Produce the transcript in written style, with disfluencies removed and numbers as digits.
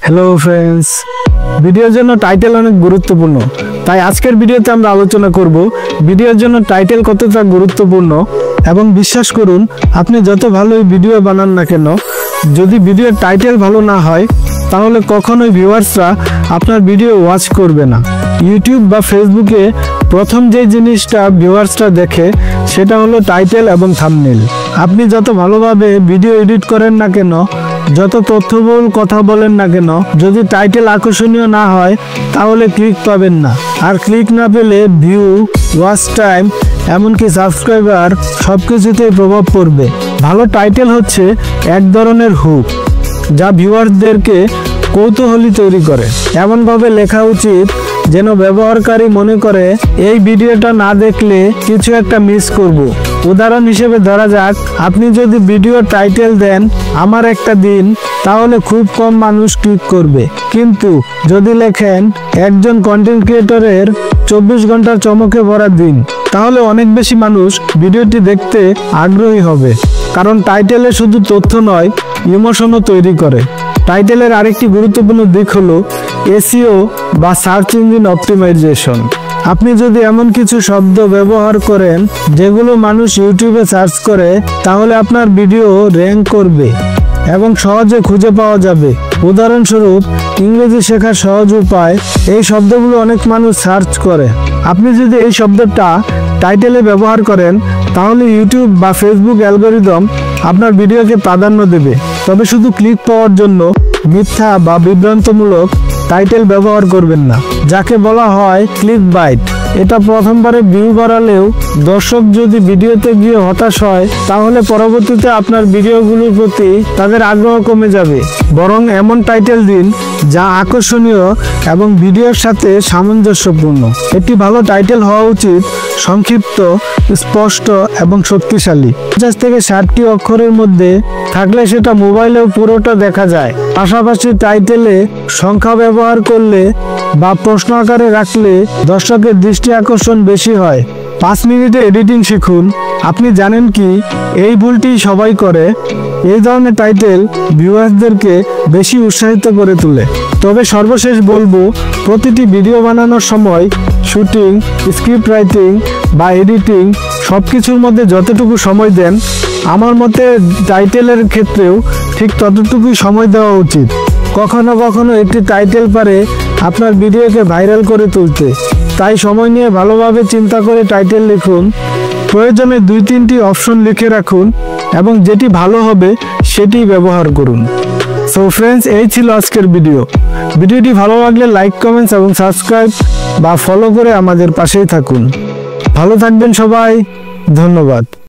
Hello friends, ভিডিওর জন্য title অনেক গুরুত্বপূর্ণ। তাই আজকের ভিডিওতে আমরা আলোচনা করব ভিডিওর জন্য টাইটেল কতটা গুরুত্বপূর্ণ। এবং বিশ্বাস করুন, আপনি যত ভালোই ভিডিও বানান না কেন, যদি ভিডিওর টাইটেল ভালো না হয় তাহলে কখনোই ভিউয়ার্সরা আপনার ভিডিও ওয়াচ করবে না। ইউটিউব বা ফেসবুকে প্রথম যে জিনিসটা ভিউয়ার্সরা দেখে সেটা হলো টাইটেল এবং থাম্বনেল। আপনি যত ভালোভাবে ভিডিও এডিট করেন না কেন, যত তথ্যবহুল কথা বলেন না কেন, যদি টাইটেল আকর্ষণীয় না হয় তাহলে ক্লিক পাবেন না। আর ক্লিক না পেলে ভিউ, ওয়াচ টাইম, এমনকি সাবস্ক্রাইবার সবকিছুতেই প্রভাব পড়বে। ভালো টাইটেল হচ্ছে এক ধরনের হুক, যা ভিউয়ারদেরকে কৌতূহলী তৈরি করে। এমনভাবে লেখা উচিত যেন ব্যবহারকারী মনে করে এই ভিডিওটা না দেখলে কিছু একটা মিস করব। উদাহরণ হিসেবে ধরা যাক, আপনি যদি ভিডিওর টাইটেল দেন আমার একটা দিন, তাহলে খুব কম মানুষ ক্লিক করবে। কিন্তু যদি লেখেন একজন কন্টেন্ট ক্রিয়েটরের 24 ঘন্টার চমকে ভরা দিন, তাহলে অনেক বেশি মানুষ ভিডিওটি দেখতে আগ্রহী হবে। কারণ টাইটেলে শুধু তথ্য নয়, ইমোশনও তৈরি করে। টাইটেলের আরেকটি গুরুত্বপূর্ণ দিক হলো এসইও বা সার্চ ইঞ্জিন অপটিমাইজেশন। আপনি যদি এমন কিছু শব্দ ব্যবহার করেন যেগুলো মানুষ ইউটিউবে সার্চ করে, তাহলে আপনার ভিডিও র্যাঙ্ক করবে এবং সহজে খুঁজে পাওয়া যাবে। উদাহরণস্বরূপ, ইংরেজি শেখার সহজ উপায়, এই শব্দগুলো অনেক মানুষ সার্চ করে। আপনি যদি এই শব্দটা টাইটেলে ব্যবহার করেন তাহলে ইউটিউব বা ফেসবুক অ্যালগরিদম আপনার ভিডিওকে প্রাধান্য দেবে। তবে শুধু ক্লিক পাওয়ার জন্য মিথ্যা বা বিভ্রান্তমূলক টাইটেল ব্যবহার করবেন না, যাকে বলা হয় ক্লিক বাইট। এটা প্রথমবারে ভিউ বাড়ালেও দর্শক যদি ভিডিওতে গিয়ে হতাশ হয়, তাহলে পরবর্তীতে আপনার ভিডিওগুলোর প্রতি তাদের আগ্রহ কমে যাবে। বরং এমন টাইটেল দিন যা আকর্ষণীয় এবং ভিডিওর সাথে সামঞ্জস্যপূর্ণ। একটি ভালো টাইটেল হওয়া উচিত সংক্ষিপ্ত, স্পষ্ট এবং শক্তিশালী। 50 থেকে 60টি অক্ষরের মধ্যে থাকলে সেটা মোবাইলেও পুরোটা দেখা যায়। পাশাপাশি টাইটেলে সংখ্যা ব্যবহার করলে বা প্রশ্ন আকারে রাখলে দর্শকের দৃষ্টি আকর্ষণ বেশি হয়। 5 মিনিটে এডিটিং শিখুন। আপনি জানেন কি, এই ভুলটি সবাই করে। এই ধরনের টাইটেল ভিউয়ারদেরকে বেশি উৎসাহিত করে তোলে। তবে সর্বশেষ বলবো, প্রতিটি ভিডিও বানানোর সময় শুটিং, স্ক্রিপ্ট রাইটিং বা এডিটিং সবকিছুর মধ্যে যতটুকু সময় দেন, আমার মতে টাইটেলের ক্ষেত্রেও ঠিক ততটুকুই সময় দেওয়া উচিত। কখনো কখনো একটি টাইটেল পারে আপনার ভিডিওকে ভাইরাল করে তুলতে। তাই সময় নিয়ে ভালোভাবে চিন্তা করে টাইটেল লিখুন। প্রয়োজনে 2-3টি অপশন লিখে রাখুন এবং যেটি ভালো হবে সেটি ব্যবহার করুন। সো ফ্রেন্ডস, এই ছিল আজকের ভিডিওটি ভালো লাগলে লাইক, কমেন্টস এবং সাবস্ক্রাইব বা ফলো করে আমাদের পাশেই থাকুন। ভালো থাকবেন সবাই, ধন্যবাদ।